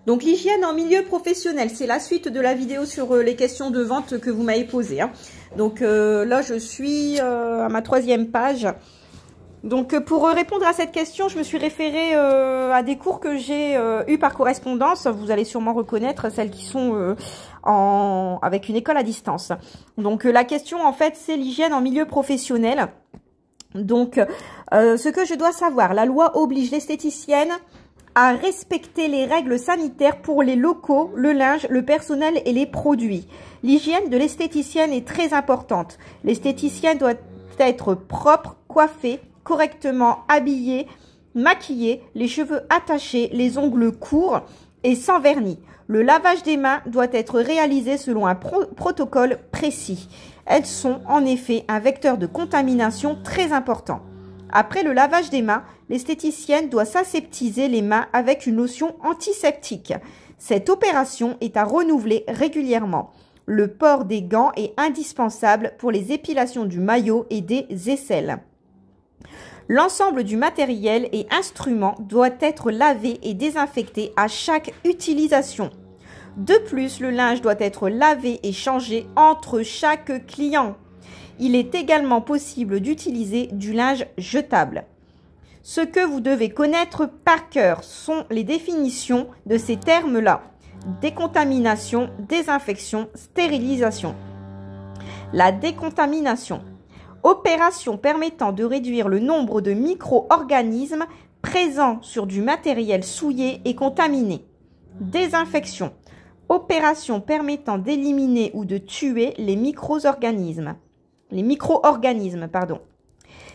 Donc l'hygiène en milieu professionnel, c'est la suite de la vidéo sur les questions de vente que vous m'avez posées. Hein. Donc là, je suis à ma 3e page. Donc pour répondre à cette question, je me suis référée à des cours que j'ai eus par correspondance. Vous allez sûrement reconnaître celles qui sont avec une école à distance. Donc la question en fait, c'est l'hygiène en milieu professionnel. Donc ce que je dois savoir, la loi oblige l'esthéticienne à respecter les règles sanitaires pour les locaux, le linge, le personnel et les produits. L'hygiène de l'esthéticienne est très importante. L'esthéticienne doit être propre, coiffée, correctement habillée, maquillée, les cheveux attachés, les ongles courts et sans vernis. Le lavage des mains doit être réalisé selon un protocole précis. Elles sont en effet un vecteur de contamination très important. Après le lavage des mains, l'esthéticienne doit s'aseptiser les mains avec une lotion antiseptique. Cette opération est à renouveler régulièrement. Le port des gants est indispensable pour les épilations du maillot et des aisselles. L'ensemble du matériel et instruments doit être lavé et désinfecté à chaque utilisation. De plus, le linge doit être lavé et changé entre chaque client. Il est également possible d'utiliser du linge jetable. Ce que vous devez connaître par cœur sont les définitions de ces termes-là. Décontamination, désinfection, stérilisation. La décontamination. Opération permettant de réduire le nombre de micro-organismes présents sur du matériel souillé et contaminé. Désinfection. Opération permettant d'éliminer ou de tuer les micro-organismes.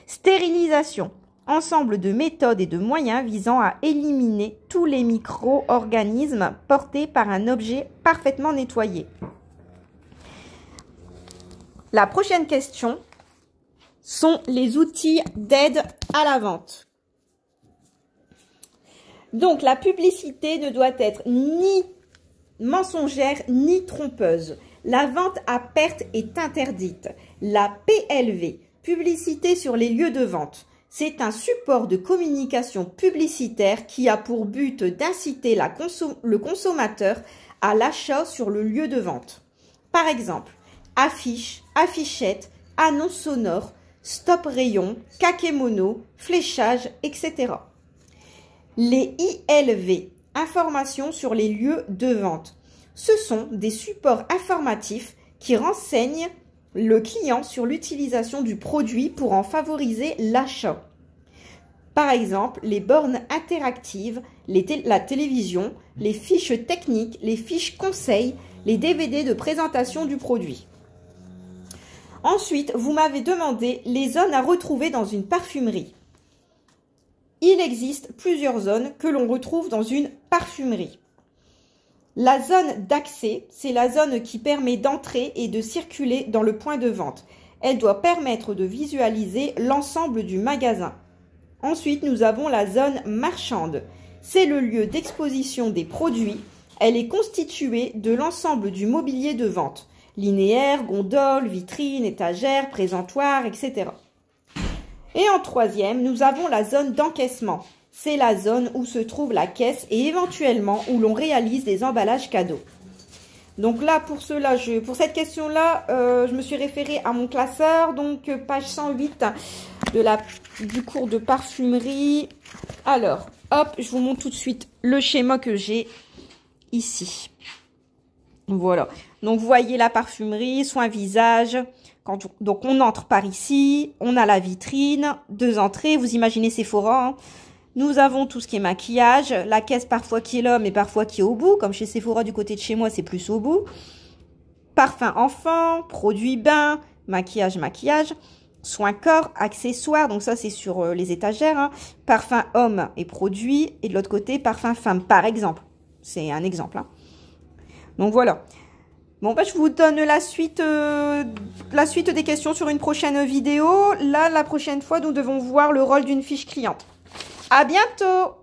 Stérilisation. Ensemble de méthodes et de moyens visant à éliminer tous les micro-organismes portés par un objet parfaitement nettoyé. La prochaine question sont les outils d'aide à la vente. Donc, la publicité ne doit être ni mensongère ni trompeuse. La vente à perte est interdite. La PLV, publicité sur les lieux de vente, c'est un support de communication publicitaire qui a pour but d'inciter le consommateur à l'achat sur le lieu de vente. Par exemple, affiches, affichettes, annonces sonores, stop rayon, kakémono, fléchage, etc. Les ILV, informations sur les lieux de vente. Ce sont des supports informatifs qui renseignent le client sur l'utilisation du produit pour en favoriser l'achat. Par exemple, les bornes interactives, la télévision, les fiches techniques, les fiches conseils, les DVD de présentation du produit. Ensuite, vous m'avez demandé les zones à retrouver dans une parfumerie. Il existe plusieurs zones que l'on retrouve dans une parfumerie. La zone d'accès, c'est la zone qui permet d'entrer et de circuler dans le point de vente. Elle doit permettre de visualiser l'ensemble du magasin. Ensuite, nous avons la zone marchande. C'est le lieu d'exposition des produits. Elle est constituée de l'ensemble du mobilier de vente. Linéaire, gondole, vitrine, étagère, présentoir, etc. Et en troisième, nous avons la zone d'encaissement. C'est la zone où se trouve la caisse et éventuellement où l'on réalise des emballages cadeaux. Donc là, pour cette question-là, je me suis référée à mon classeur, donc page 108 du cours de parfumerie. Alors, hop, je vous montre tout de suite le schéma que j'ai ici. Voilà. Donc, vous voyez la parfumerie, soin visage. Donc, on entre par ici. On a la vitrine, 2 entrées. Vous imaginez Sephora, hein. Nous avons tout ce qui est maquillage, la caisse parfois qui est là, mais parfois qui est au bout. Comme chez Sephora, du côté de chez moi, c'est plus au bout. Parfum enfant, produits bains, maquillage, soins corps, accessoires. Donc ça, c'est sur les étagères. Hein. Parfum homme et produits. Et de l'autre côté, parfum femme, par exemple. C'est un exemple. Hein. Donc voilà. Bon, bah, je vous donne la suite des questions sur une prochaine vidéo. Là, la prochaine fois, nous devons voir le rôle d'une fiche cliente. À bientôt!